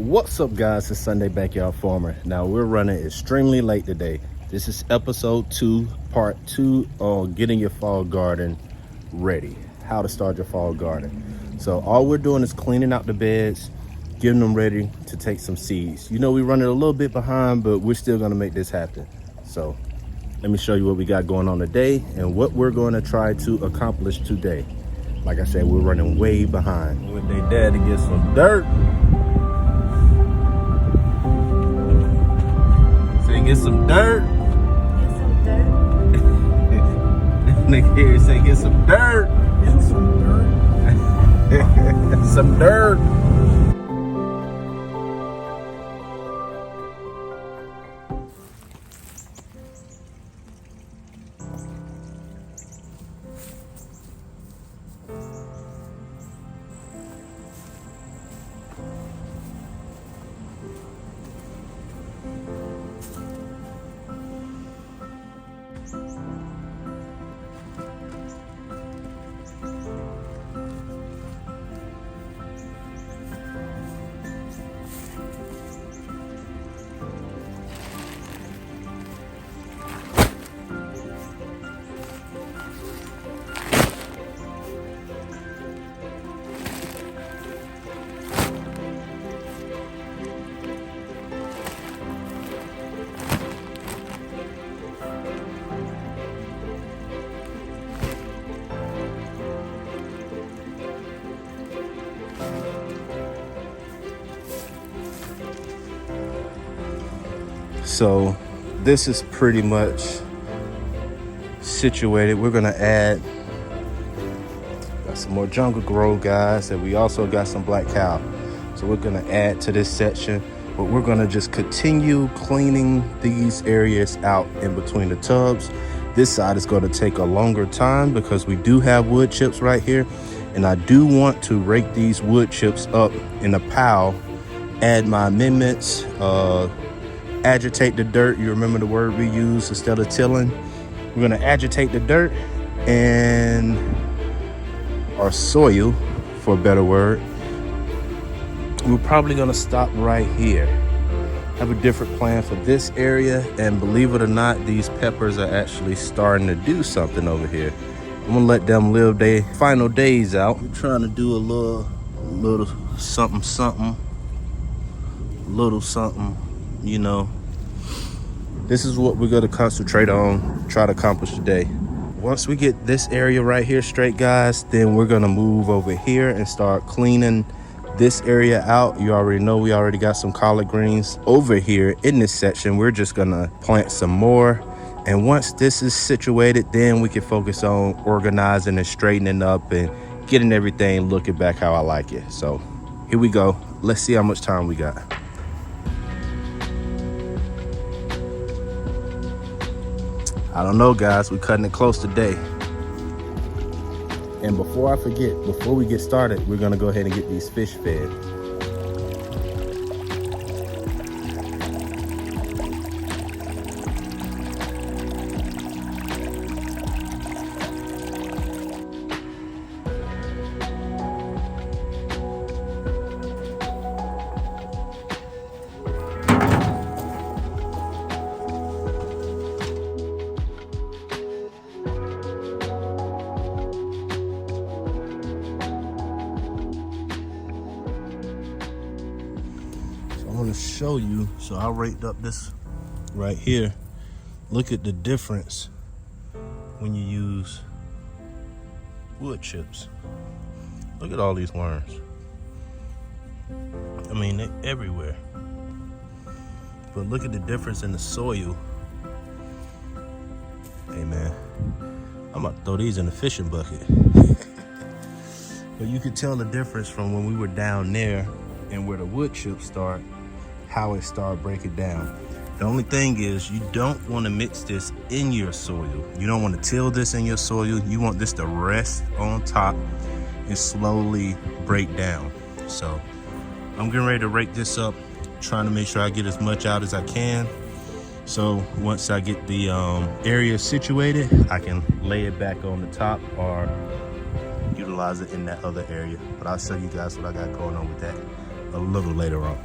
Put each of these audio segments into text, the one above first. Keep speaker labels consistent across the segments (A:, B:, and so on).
A: What's up, guys? It's Sunday Backyard Farmer. Now we're running extremely late today. This is episode 2, part 2 on getting your fall garden ready. How to start your fall garden. So all we're doing is cleaning out the beds, getting them ready to take some seeds. You know, we're running a little bit behind, but we're still gonna make this happen. So let me show you what we got going on today and what we're going to try to accomplish today. Like I said, we're running way behind. With their dad to get some dirt. Say get some dirt.
B: Get some dirt.
A: Nigga here say get some dirt.
B: Get some dirt.
A: Some dirt. So this is pretty much situated. We're gonna add some more jungle grove, guys, and we also got some black cow. So we're gonna add to this section, but we're gonna just continue cleaning these areas out in between the tubs. This side is gonna take a longer time because we do have wood chips right here, and I do want to rake these wood chips up in a pile, add my amendments, agitate the dirt. You remember the word we use instead of tilling. We're gonna agitate the dirt and our soil, for a better word. We're probably gonna stop right here. Have a different plan for this area, and believe it or not, these peppers are actually starting to do something over here. I'm gonna let them live their final days out. We're trying to do a little something, you know. This is what we're going to concentrate on, try to accomplish today. Once we get this area right here straight, guys, then we're going to move over here and start cleaning this area out. You already know we already got some collard greens over here in this section. We're just going to plant some more, and once this is situated, then we can focus on organizing and straightening up and getting everything looking back how I like it. So here we go. Let's see how much time we got. I don't know, guys, we're cutting it close today. And before I forget, before we get started, we're gonna go ahead and get these fish fed. I want to show you, so I raked up this right here. Look at the difference when you use wood chips. Look at all these worms. I mean, they're everywhere. But look at the difference in the soil. Hey man, I'm about to throw these in the fishing bucket. But you could tell the difference from when we were down there and where the wood chips start, how it started breaking down. The only thing is, you don't want to mix this in your soil. You don't want to till this in your soil. You want this to rest on top and slowly break down. So I'm getting ready to rake this up, trying to make sure I get as much out as I can. So once I get the area situated, I can lay it back on the top or utilize it in that other area. But I'll show you guys what I got going on with that a little later on.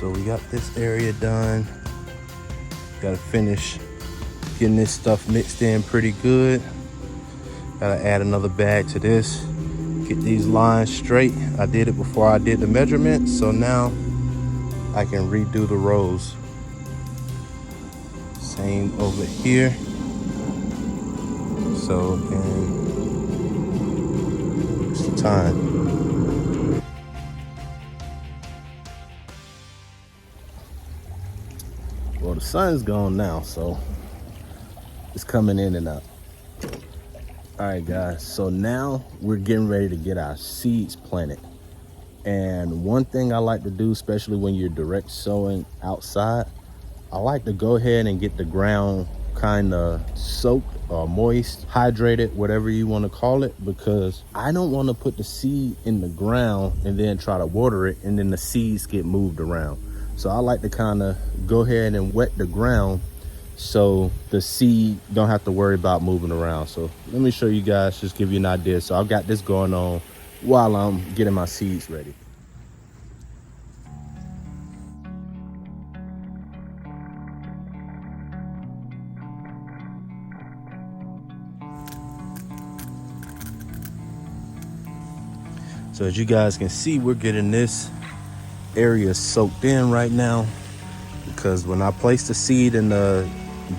A: So we got this area done. Gotta finish getting this stuff mixed in pretty good. Gotta add another bag to this. Get these lines straight. I did it before I did the measurements, so now I can redo the rows. Same over here. So, and it's the time. Well, the sun's gone now, so it's coming in and out. All right, guys, so now we're getting ready to get our seeds planted. And one thing I like to do, especially when you're direct sowing outside, I like to go ahead and get the ground kind of soaked or moist, hydrated, whatever you want to call it, because I don't want to put the seed in the ground and then try to water it and then the seeds get moved around. So I like to kind of go ahead and wet the ground so the seed don't have to worry about moving around. So let me show you guys, just give you an idea. So I've got this going on while I'm getting my seeds ready. So as you guys can see, we're getting this area soaked in right now, because when I place the seed in the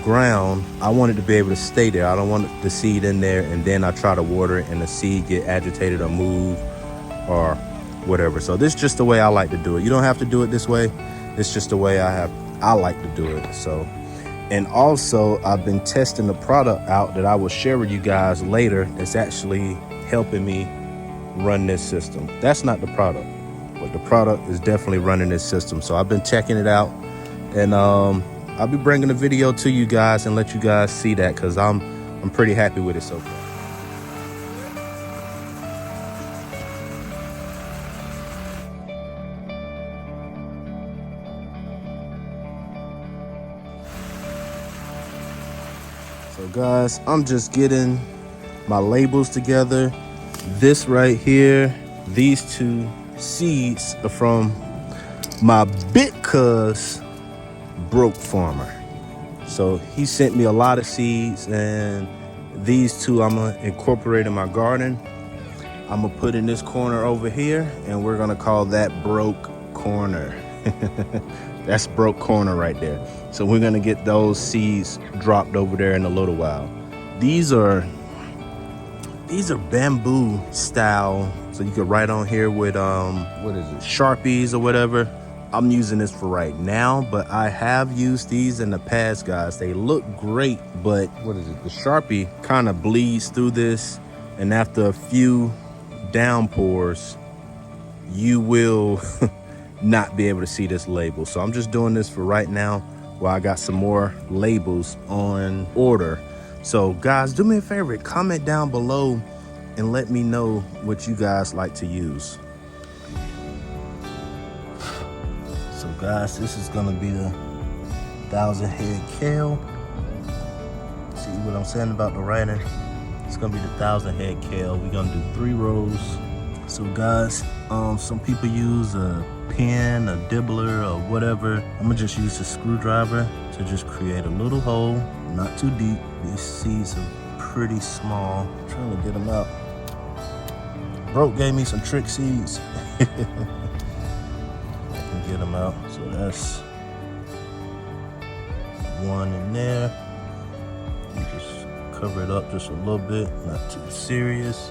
A: ground, I want it to be able to stay there. I don't want the seed in there and then I try to water it and the seed get agitated or move or whatever. So this is just the way I like to do it. You don't have to do it this way. It's just the way I like to do it. So, and also I've been testing the product out that I will share with you guys later. It's actually helping me run this system. That's not the product, but the product is definitely running this system. So I've been checking it out, and I'll be bringing a video to you guys and let you guys see that, because I'm pretty happy with it so far. So guys, I'm just getting my labels together. This right here, these two seeds are from my big cuz broke farmer. So he sent me a lot of seeds, and these two I'm gonna incorporate in my garden. I'm gonna put in this corner over here, and we're gonna call that broke corner. That's broke corner right there. So we're gonna get those seeds dropped over there in a little while. These are bamboo style, so you could write on here with what is it, Sharpies or whatever. I'm using this for right now, but I have used these in the past, guys. They look great, but what is it, the Sharpie kind of bleeds through this, and after a few downpours you will not be able to see this label. So I'm just doing this for right now while I got some more labels on order. So guys, do me a favor, comment down below and let me know what you guys like to use. So guys, this is gonna be the 1,000 head kale. See what I'm saying about the writing? It's gonna be the 1,000 head kale. We're gonna do 3 rows. So guys, some people use a pin, a dibbler, or whatever. I'm gonna just use a screwdriver to just create a little hole, not too deep. These seeds are pretty small. I'm trying to get them out. Broke gave me some trick seeds. I can get them out. So that's 1 in there. You just cover it up just a little bit, not too serious.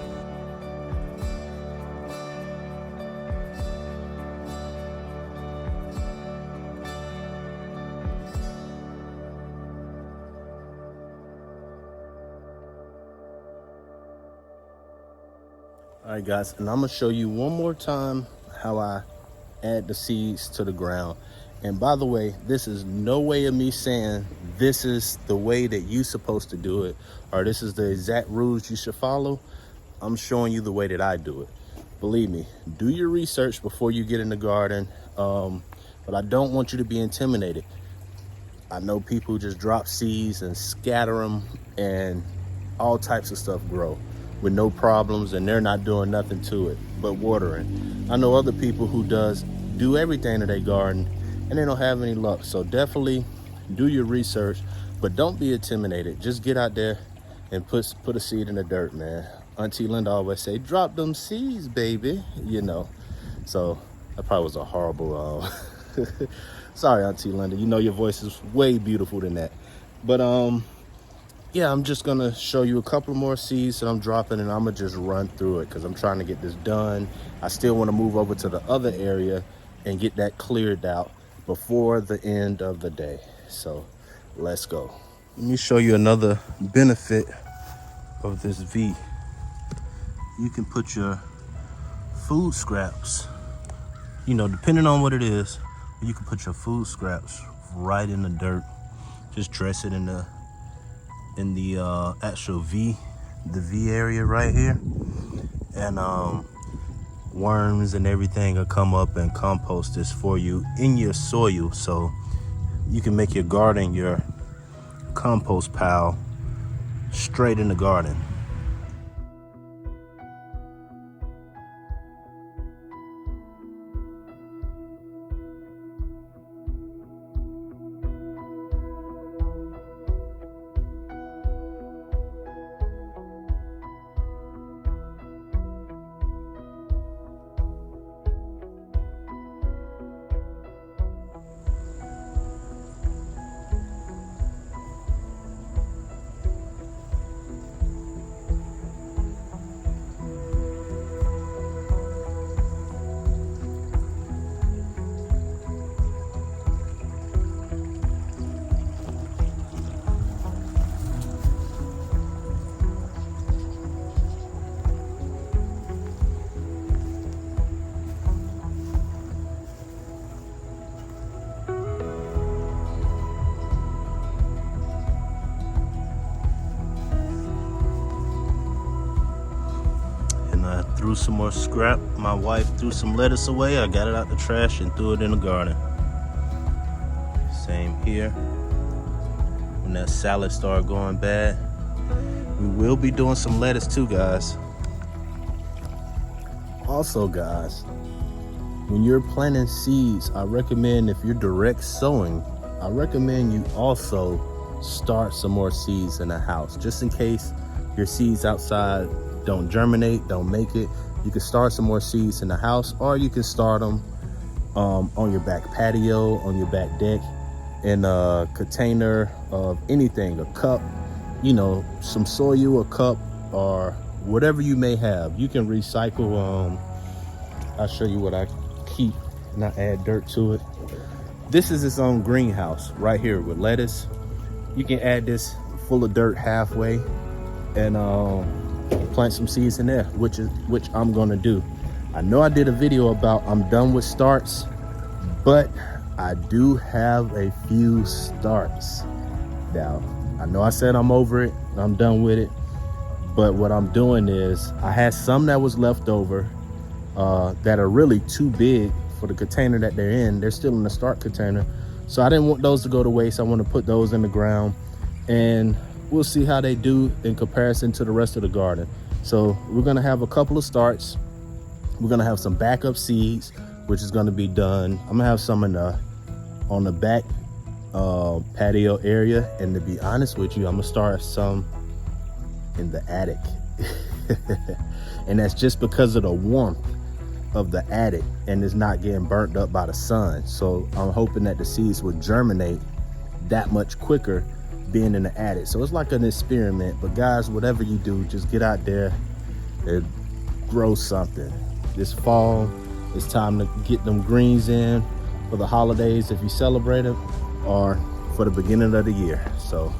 A: All right guys, and I'm gonna show you one more time how I add the seeds to the ground. And by the way, this is no way of me saying this is the way that you're supposed to do it, or this is the exact rules you should follow. I'm showing you the way that I do it. Believe me, do your research before you get in the garden, but I don't want you to be intimidated. I know people just drop seeds and scatter them and all types of stuff grow with no problems, and they're not doing nothing to it but watering. I know other people who do everything in their garden and they don't have any luck. So definitely do your research, but don't be intimidated. Just get out there and put a seed in the dirt, man. Auntie Linda always say, drop them seeds, baby, you know. So that probably was a horrible, sorry, Auntie Linda, you know your voice is way beautiful than that. But yeah, I'm just gonna show you a couple more seeds that I'm dropping, and I'm gonna just run through it because I'm trying to get this done. I still want to move over to the other area and get that cleared out before the end of the day. So let's go. Let me show you another benefit of this V. You can put your food scraps, you know, depending on what it is, you can put your food scraps right in the dirt. Just dress it in the actual V, the V area right here, and worms and everything will come up and compost this for you in your soil. So you can make your garden, your compost pile, straight in the garden. Threw some more scrap. My wife threw some lettuce away. I got it out the trash and threw it in the garden. Same here. When that salad started going bad, we will be doing some lettuce too, guys. Also, guys, when you're planting seeds, I recommend, if you're direct sowing, I recommend you also start some more seeds in the house, just in case your seeds outside don't germinate, don't make it. You can start some more seeds in the house, or you can start them on your back patio, on your back deck, in a container of anything, a cup, you know, some soil, a cup, or whatever you may have. You can recycle. I'll show you what I keep, and I add dirt to it. This is its own greenhouse right here with lettuce. You can add this full of dirt halfway and plant some seeds in there, which I'm gonna do. I know I did a video about I'm done with starts, but I do have a few starts. Now, I know I said I'm over it, I'm done with it, but what I'm doing is I had some that was left over that are really too big for the container that they're in. They're still in the start container, so I didn't want those to go to waste. I want to put those in the ground, and we'll see how they do in comparison to the rest of the garden. So we're gonna have a couple of starts. We're gonna have some backup seeds, which is gonna be done. I'm gonna have some on the back patio area, and to be honest with you, I'm gonna start some in the attic. And that's just because of the warmth of the attic, and it's not getting burnt up by the sun. So I'm hoping that the seeds will germinate that much quicker being in the attic. So it's like an experiment. But guys, whatever you do, just get out there and grow something. This fall, it's time to get them greens in for the holidays if you celebrate them, or for the beginning of the year. So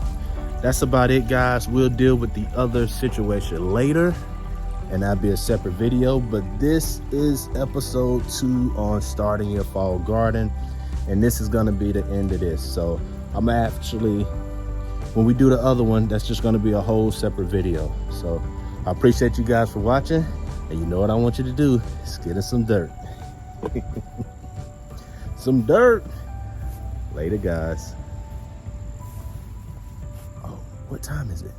A: that's about it, guys. We'll deal with the other situation later, and that'll be a separate video. But this is episode 2 on starting your fall garden, and this is gonna be the end of this. So I'm actually, when we do the other one, that's just gonna be a whole separate video. So I appreciate you guys for watching, and you know what I want you to do is get in some dirt. Some dirt. Later, guys. Oh, what time is it?